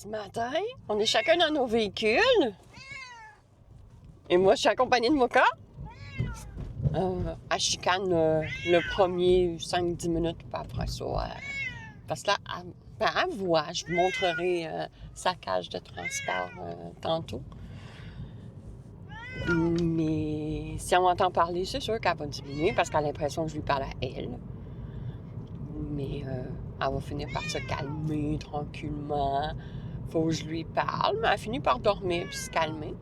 Ce matin, on est chacun dans nos véhicules. Et moi, je suis accompagnée de Moka. Elle chicane le premier 5-10 minutes, puis après ça, parce que là, elle voit, je vous montrerai sa cage de transport tantôt. Mais si on entend parler, c'est sûr qu'elle va diminuer parce qu'elle a l'impression que je lui parle à elle. Mais elle va finir par se calmer tranquillement. Faut que je lui parle, mais elle finit par dormir puis se calmer.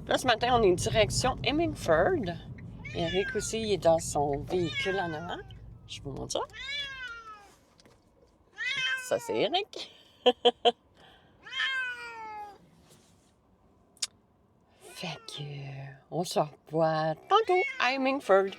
Là, ce matin, on est direction Hemingford. Eric aussi, il est dans son véhicule en avant. Je vous montre ça. Ça, c'est Eric. Fait que, on se revoit tantôt à Hemingford.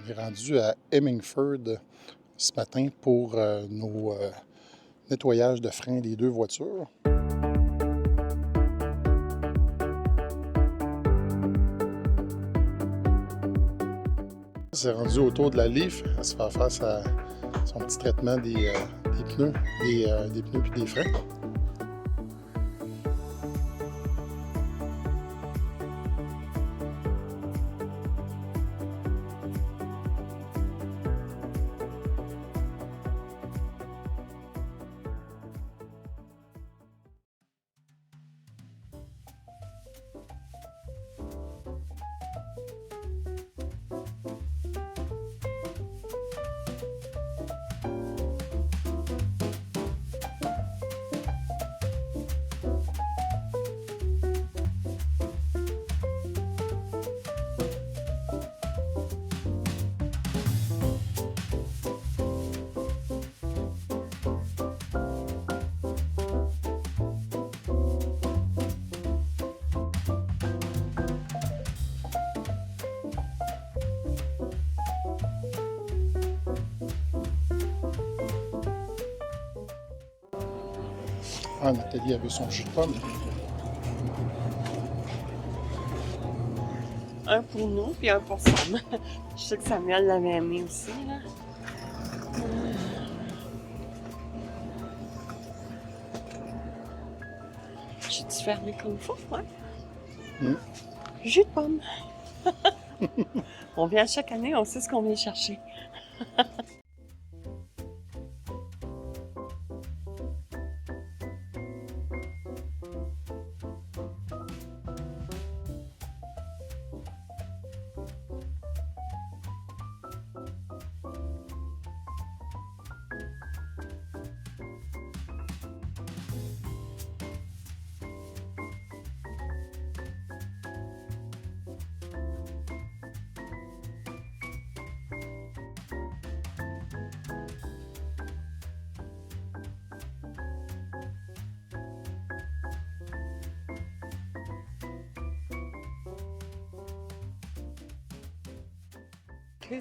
On est rendu à Hemingford ce matin pour nos nettoyages de freins des deux voitures. C'est rendu autour de la Leaf à se faire faire son petit traitement des pneus, des pneus puis des freins. Ah, Nathalie avait son jus de pomme. Un pour nous, puis un pour Sam. Je sais que Samuel l'avait aimé aussi, là. J'ai-tu fermé comme il faut, ouais? Jus de pomme. On vient chaque année, on sait ce qu'on vient chercher.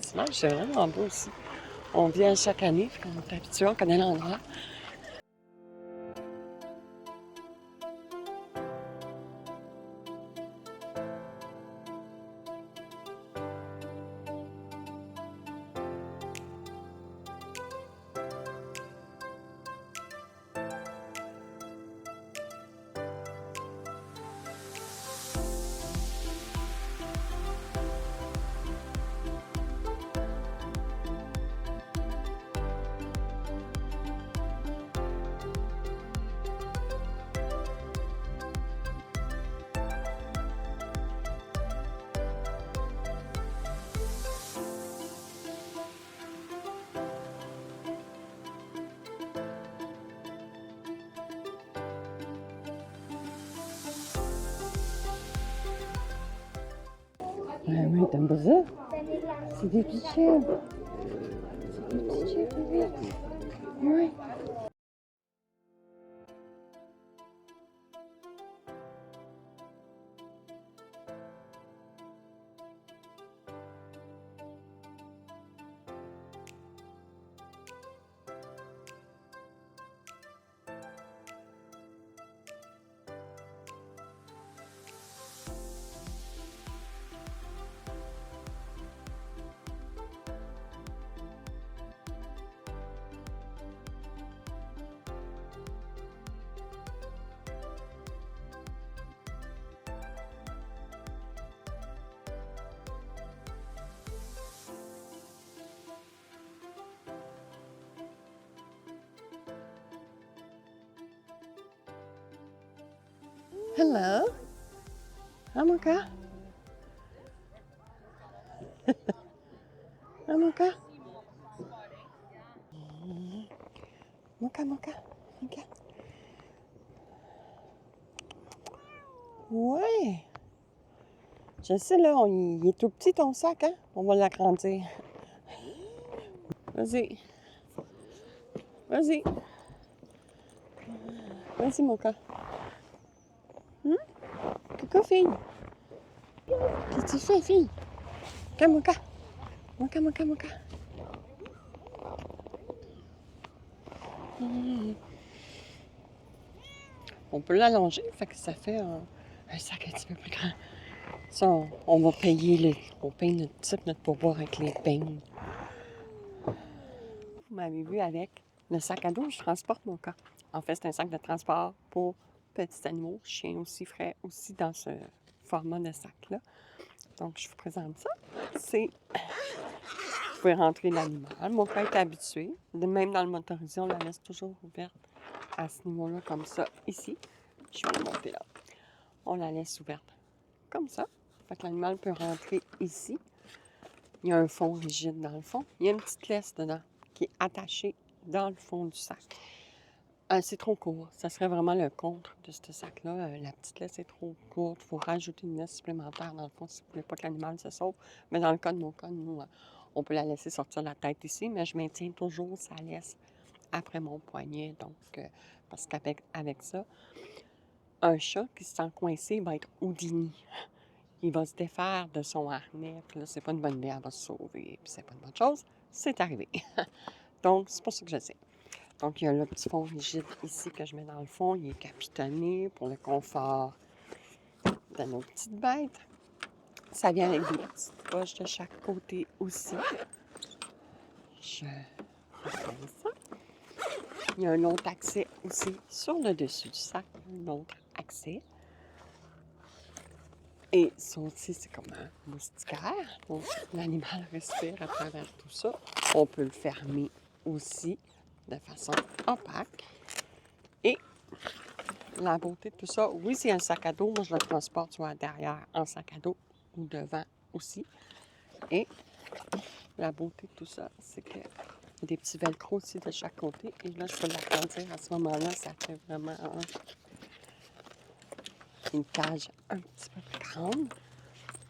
Ce dimanche, c'est vraiment beau aussi. On vient chaque année, puis on est habitué, on connaît l'endroit. Oui, t'aimes pas ça? C'est des petits chiens. C'est des petits chiens, oui. Oui. Hello. Hi, Mocha. Hi, Mocha. Mocha, Mocha. Mocha. Ouais. Je sais, là, il est tout petit ton sac, hein? On va l'agrandir. Vas-y. Vas-y. Vas-y, Mocha. Coucou, fille. Qu'est-ce que tu fais, fille? Viens, Mocha. Mocha, Mocha, Mocha. On peut l'allonger, fait que ça fait un sac un petit peu plus grand. Ça, on va payer on paye notre type, notre pourboire avec les peignes. Vous m'avez vu avec le sac à dos où je transporte mon cas. En fait, c'est un sac de transport pour petits animaux, chiens aussi, frais aussi dans ce format de sac-là. Donc, je vous présente ça. Vous pouvez rentrer l'animal. Mon cas est habitué. Même dans le motorisé, on la laisse toujours ouverte à ce niveau-là, comme ça, ici. Je vais la monter là. On la laisse ouverte comme ça. Fait que l'animal peut rentrer ici. Il y a un fond rigide dans le fond. Il y a une petite laisse dedans qui est attachée dans le fond du sac. C'est trop court. Ça serait vraiment le contre de ce sac-là. La petite laisse est trop courte. Il faut rajouter une laisse supplémentaire dans le fond si vous ne voulez pas que l'animal se sauve. Mais dans le cas de mon cas, nous, on peut la laisser sortir la tête ici, mais je maintiens toujours sa laisse après mon poignet. Donc, parce qu'avec ça, un chat qui se sent coincé va être houdini. Il va se défaire de son harnais, puis là, c'est pas une bonne idée, elle va se sauver, puis c'est pas une bonne chose. C'est arrivé. Donc, c'est pour ça que je sais. Donc, il y a le petit fond rigide ici que je mets dans le fond. Il est capitonné pour le confort de nos petites bêtes. Ça vient avec des petites poches de chaque côté aussi. Je reprends ça. Il y a un autre accès aussi sur le dessus du sac, un autre accès. Et ça aussi, c'est comme un moustiquaire. Donc, l'animal respire à travers tout ça. On peut le fermer aussi de façon opaque. Et la beauté de tout ça, oui, c'est un sac à dos. Moi, je le transporte soit derrière en sac à dos ou devant aussi. Et la beauté de tout ça, c'est qu'il y a des petits velcro aussi de chaque côté. Et là, je peux l'agrandir à ce moment-là. Ça fait vraiment une cage un petit peu plus grande.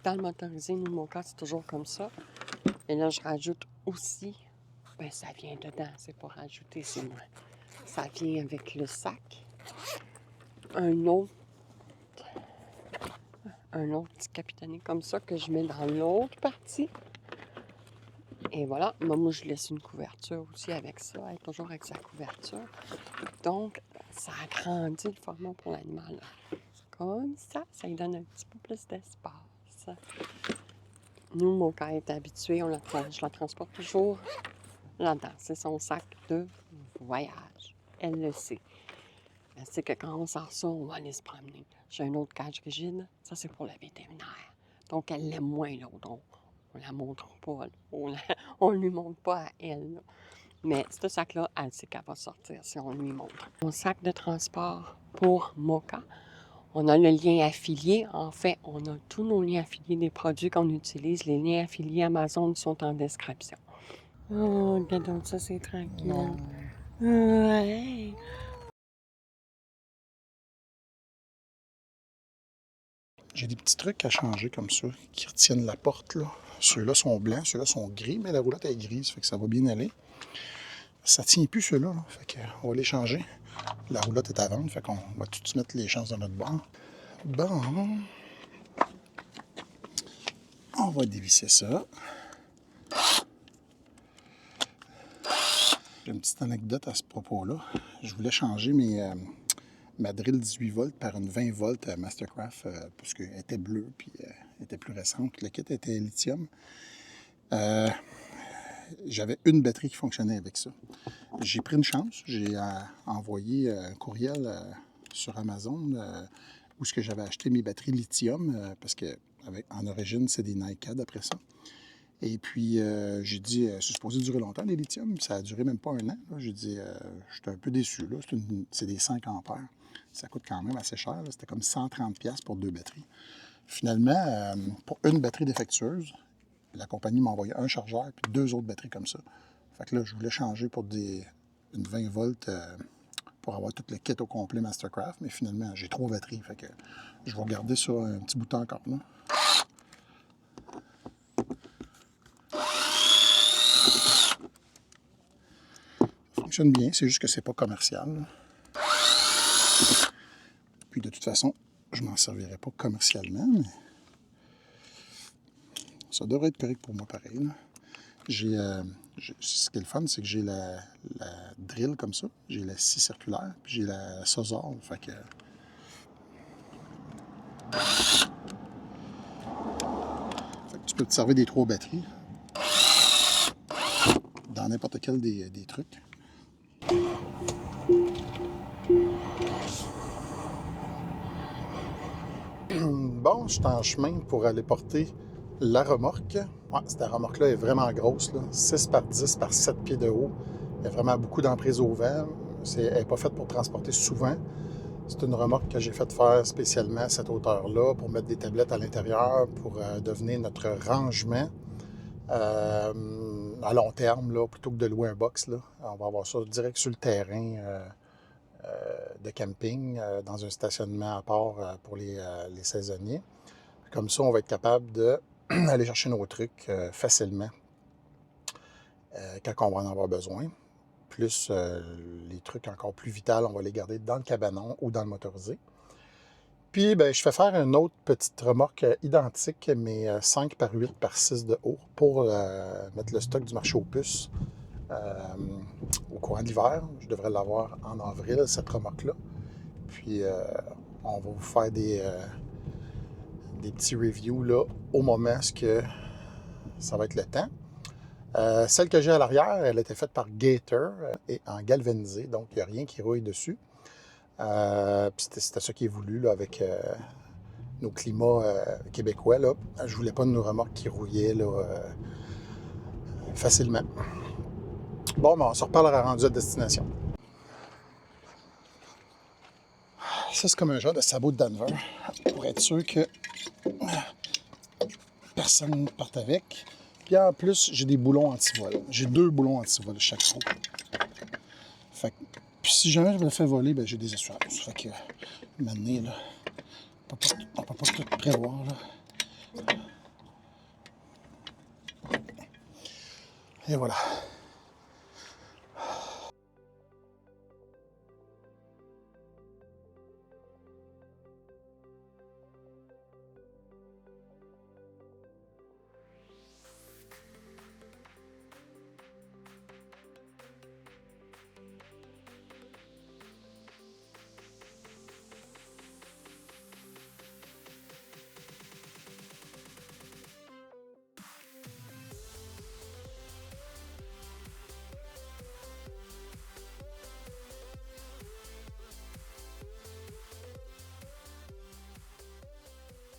Dans le motorisé, nous, mon cas, c'est toujours comme ça. Et là, je rajoute aussi, ben ça vient dedans, c'est pas rajouter, c'est moi. Ça vient avec le sac. Un autre petit capitonné comme ça que je mets dans l'autre partie. Et voilà, moi, je laisse une couverture aussi avec ça, elle est toujours avec sa couverture. Donc, ça agrandit le format pour l'animal. Comme ça lui donne un petit peu plus d'espace. Nous, mon cas est habitué, je la transporte toujours là-dedans. C'est son sac de voyage. Elle le sait. Elle sait que quand on sort ça, on va aller se promener. J'ai une autre cage rigide. Ça, c'est pour la vétérinaire. Donc, elle l'aime moins, l'autre. On la montre pas. On lui montre pas à elle. Là. Mais ce sac-là, elle sait qu'elle va sortir si on lui montre. Mon sac de transport pour Mocha, on a le lien affilié. En fait, on a tous nos liens affiliés des produits qu'on utilise. Les liens affiliés Amazon sont en description. Oh, regarde donc ça, c'est tranquille. Ouais. J'ai des petits trucs à changer comme ça, qui retiennent la porte, là. Ceux-là sont blancs, ceux-là sont gris, mais la roulotte est grise, fait que ça va bien aller. Ça tient plus ceux-là, là. Fait qu'on va les changer. La roulotte est à vendre, fait qu'on va tout de suite mettre les chances dans notre bord. Bon, on va dévisser ça. J'ai une petite anecdote à ce propos-là. Je voulais changer ma drill 18 volts par une 20 volts Mastercraft parce qu'elle était bleue puis elle était plus récente. Le kit était lithium. J'avais une batterie qui fonctionnait avec ça. J'ai pris une chance. J'ai envoyé un courriel sur Amazon où ce que j'avais acheté mes batteries lithium parce que en origine, c'est des NiCad après ça. Et puis, j'ai dit, c'est supposé durer longtemps, les lithium. Ça a duré même pas un an. J'ai dit, j'étais un peu déçu. Là. C'est des 5 ampères. Ça coûte quand même assez cher. C'était comme 130$ pour 2 batteries. Finalement, pour une batterie défectueuse, la compagnie m'a envoyé un chargeur puis 2 autres batteries comme ça. Fait que là, je voulais changer pour une 20 volts pour avoir tout le kit au complet Mastercraft. Mais finalement, j'ai 3 batteries. Fait que je vais regarder sur un petit bouton encore là. Ça fonctionne bien, c'est juste que c'est pas commercial. Là. Puis de toute façon, je m'en servirai pas commercialement, mais ça devrait être correct pour moi pareil. Là. Ce qui est le fun, c'est que j'ai la drill comme ça, j'ai la scie circulaire, puis j'ai la Sozor. Fait que tu peux te servir des 3 batteries dans n'importe quel des trucs. Bon, je suis en chemin pour aller porter la remorque. Ouais, cette remorque-là est vraiment grosse, là. 6 par 10 par 7 pieds de haut. Il y a vraiment beaucoup d'emprise au vent. Elle n'est pas faite pour transporter souvent. C'est une remorque que j'ai fait faire spécialement à cette hauteur-là pour mettre des tablettes à l'intérieur, pour devenir notre rangement à long terme, là, plutôt que de louer un box. Là. On va avoir ça direct sur le terrain de camping, dans un stationnement à part pour les saisonniers. Comme ça, on va être capable d'aller chercher nos trucs facilement quand on va en avoir besoin. Plus les trucs encore plus vitaux, on va les garder dans le cabanon ou dans le motorisé. Puis, ben, je fais faire une autre petite remorque identique, mais 5 par 8 par 6 de haut pour mettre le stock du marché aux puces au courant de l'hiver. Je devrais l'avoir en avril, cette remorque-là. Puis, on va vous faire des petits reviews là, au moment où ça va être le temps. Celle que j'ai à l'arrière, elle a été faite par Gator et en galvanisé, donc il n'y a rien qui rouille dessus. Puis c'était ça qui est voulu là, avec nos climats québécois. Là. Je voulais pas une remorque qui rouillait là, facilement. Bon, ben, on se reparlera rendu à destination. Ça, c'est comme un genre de sabot de Denver pour être sûr que personne ne parte avec. Puis en plus, j'ai des boulons anti-vol. J'ai 2 boulons anti-vol chaque fois. Fait que, puis si jamais je me le fais voler, ben j'ai des assurances. Fait que, maintenant, là, on peut pas tout prévoir, là. Et voilà.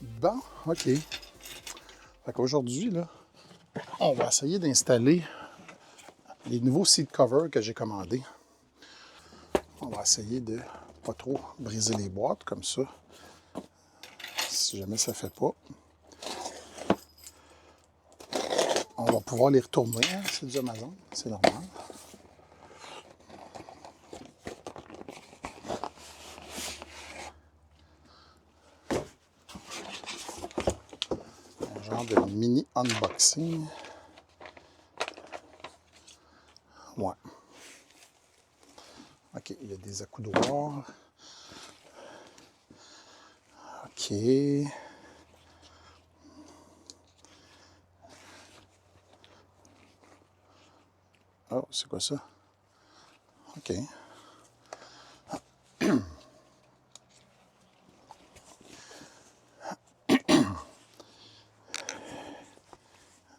Bon, OK. Fait qu'aujourd'hui, là, on va essayer d'installer les nouveaux seat covers que j'ai commandés. On va essayer de pas trop briser les boîtes comme ça. Si jamais ça ne fait pas, on va pouvoir les retourner. Hein? C'est du Amazon, c'est normal. genre de mini unboxing. Ouais. OK, il y a des accoudoirs. OK. Oh, c'est quoi ça? OK.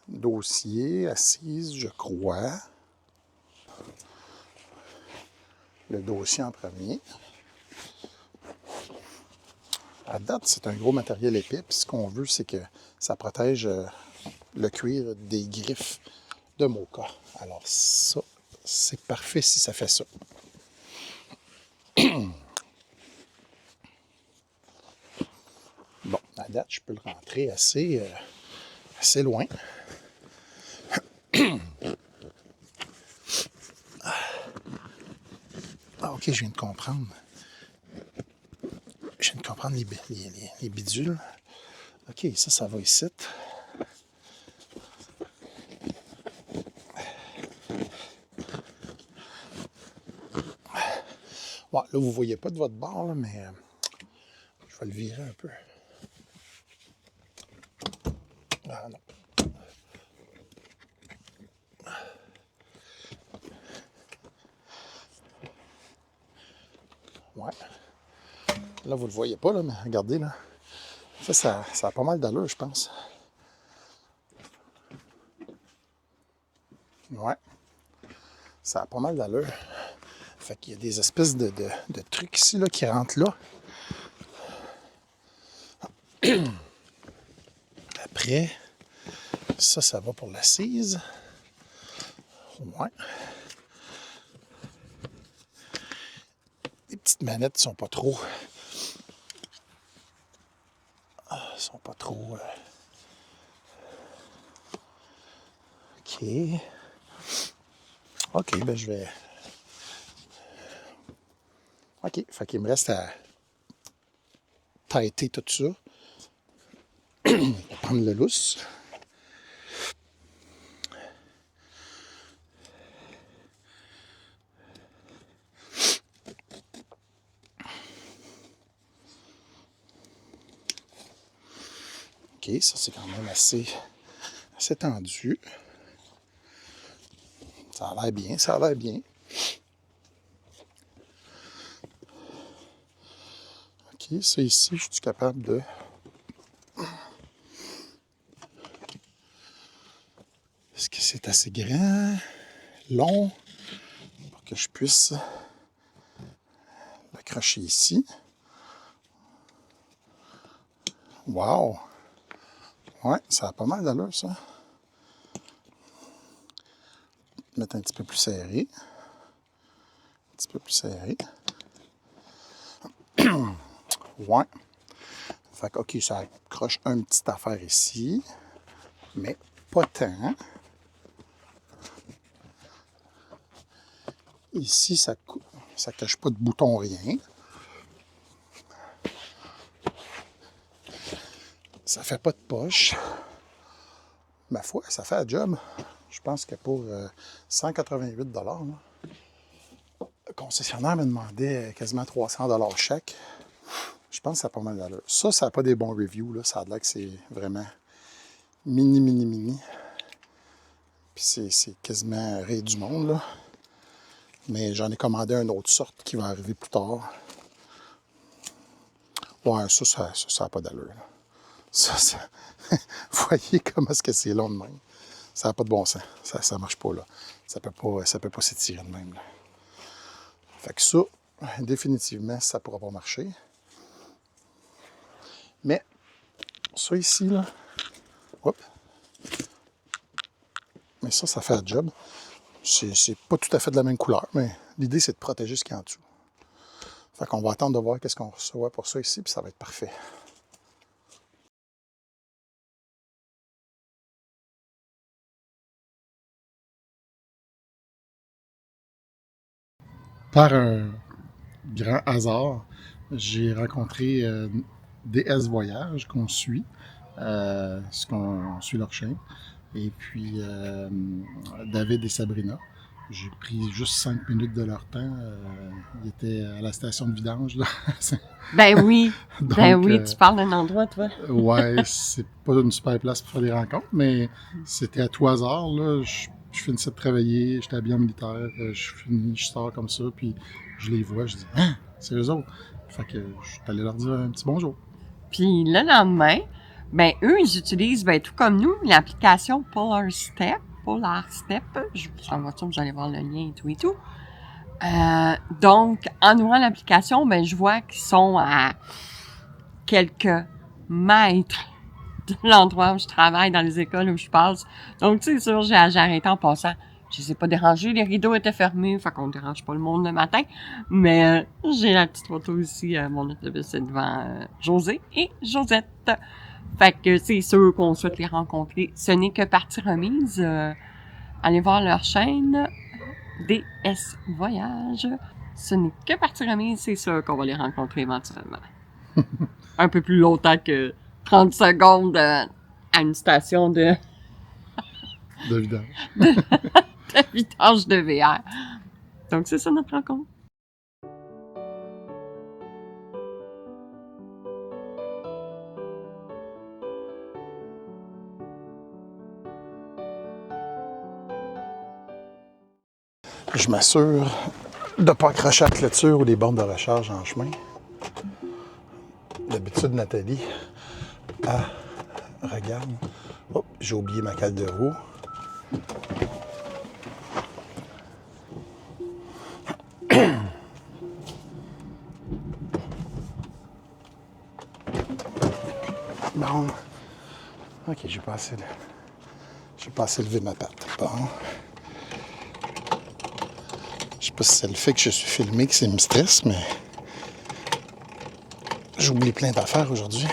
Dossier, assise, je crois. Le dossier en premier. À date, c'est un gros matériel épais. Puis ce qu'on veut, c'est que ça protège le cuir des griffes de Moka. Alors ça, c'est parfait si ça fait ça. Bon, à date, je peux le rentrer assez loin. Ah, OK, je viens de comprendre. Je viens de comprendre les bidules. OK, ça va ici. Bon, là, vous ne voyez pas de votre bord, là, mais je vais le virer un peu. Ah non. Ouais. Là, vous ne le voyez pas, là, mais regardez, là. Ça a pas mal d'allure, je pense. Ouais. Ça a pas mal d'allure. Fait qu'il y a des espèces de trucs ici, là, qui rentrent là. Après, ça va pour l'assise. Ouais. Les petites manettes sont pas trop... OK. OK, ben je vais... OK, fait qu'il me reste à têter tout ça. Prendre le lousse. OK, ça c'est quand même assez tendu. Ça a l'air bien, ça a l'air bien. OK, ça ici, je suis capable de... Est-ce que c'est assez grand, long, pour que je puisse l'accrocher ici? Wow! Ouais, ça a pas mal d'allure, ça. Mettre un petit peu plus serré. Un petit peu plus serré. Ouais. Fait que, OK, ça accroche une petite affaire ici, mais pas tant. Ici, ça cache pas de bouton, rien. Ça fait pas de poche. Ma foi, ça fait un job. Je pense que pour 188 $, le concessionnaire me demandait quasiment 300 $ chaque. Je pense que ça a pas mal d'allure. Ça n'a pas des bons reviews, là. Ça a l'air que c'est vraiment mini. Puis c'est quasiment rire du monde, là. Mais j'en ai commandé une autre sorte qui va arriver plus tard. Ouais, ça n'a pas d'allure, là. Vous voyez comment est-ce que c'est long de même. Ça n'a pas de bon sens. Ça marche pas, là. Ça peut pas s'étirer de même, là. Fait que ça, définitivement, ça ne pourra pas marcher. Mais, ça ici, là, hop. Mais ça fait un job. C'est pas tout à fait de la même couleur, mais l'idée, c'est de protéger ce qu'il y a en dessous. Fait qu'on va attendre de voir qu'est-ce qu'on reçoit pour ça ici, puis ça va être parfait. Par un grand hasard, j'ai rencontré DS Voyage qu'on suit ce qu'on suit leur chien. Et puis, David et Sabrina. J'ai pris juste 5 minutes de leur temps. Ils étaient à la station de vidange. Là. Ben oui, Donc, ben oui, tu parles d'un endroit, toi. ouais, c'est pas une super place pour faire des rencontres, mais c'était à tout hasard. Là. Je finissais de travailler, j'étais habillé en militaire, je sors comme ça, puis je les vois, je dis « Ah, c'est eux autres! » Fait que je suis allé leur dire un petit bonjour. Puis le lendemain, ben eux, ils utilisent, ben tout comme nous, l'application Polar Step. Je vous envoie ça, vous allez voir le lien et tout et tout. Donc, en ouvrant l'application, ben je vois qu'ils sont à quelques mètres de l'endroit où je travaille, dans les écoles où je passe. Donc, c'est sûr, j'ai arrêté en passant. Je les ai pas dérangés, les rideaux étaient fermés, fait qu'on ne dérange pas le monde le matin. Mais j'ai la petite photo ici, mon autobus est devant José et Josette. Fait que c'est sûr qu'on souhaite les rencontrer. Ce n'est que partie remise. Allez voir leur chaîne DS Voyage. Ce n'est que partie remise, c'est sûr qu'on va les rencontrer éventuellement. Un peu plus longtemps que 30 secondes à une station de De vidange. de vidange de VR. Donc, c'est ça notre rencontre. Je m'assure de ne pas accrocher la clôture ou les bornes de recharge en chemin. D'habitude, Nathalie, regarde. Oh, j'ai oublié ma cale de roue. Bon. OK, j'ai pas assez levé ma patte. Bon. Je sais pas si c'est le fait que je suis filmé que ça me stresse, mais j'oublie plein d'affaires aujourd'hui.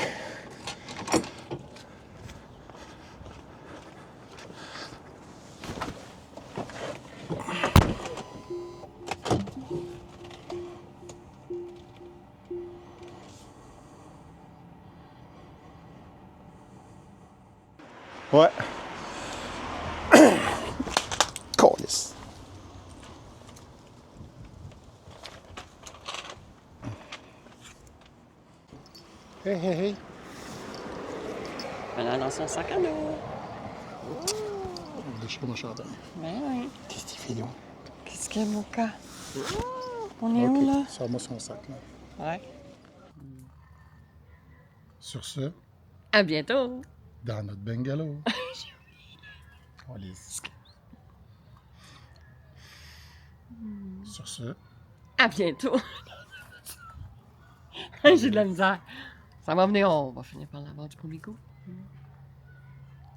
Ouais. Câlisse. Hey, hey, hey. Voilà, dans son sac à dos. On déchire mon chandail. Ben oui. Qu'est-ce qu'il fait là? Qu'est-ce qu'il y a, mon cas? On est où, là? Sors-moi son sac, là. Ouais. Sur ce, À bientôt. dans notre bungalow. Câlisse. Sur ce, À bientôt. J'ai de la misère. Ça va venir, on va finir par l'avoir du premier coup.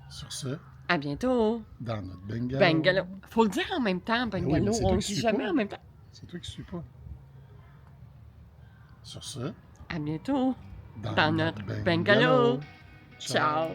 sur ce, À bientôt. dans notre bungalow. Bungalow. Faut le dire en même temps, oui, bungalow. mais c'est On toi le qui dit suis jamais pas. en même temps. C'est toi qui suis pas. Sur ce, À bientôt. dans Dans notre bungalow. Ciao.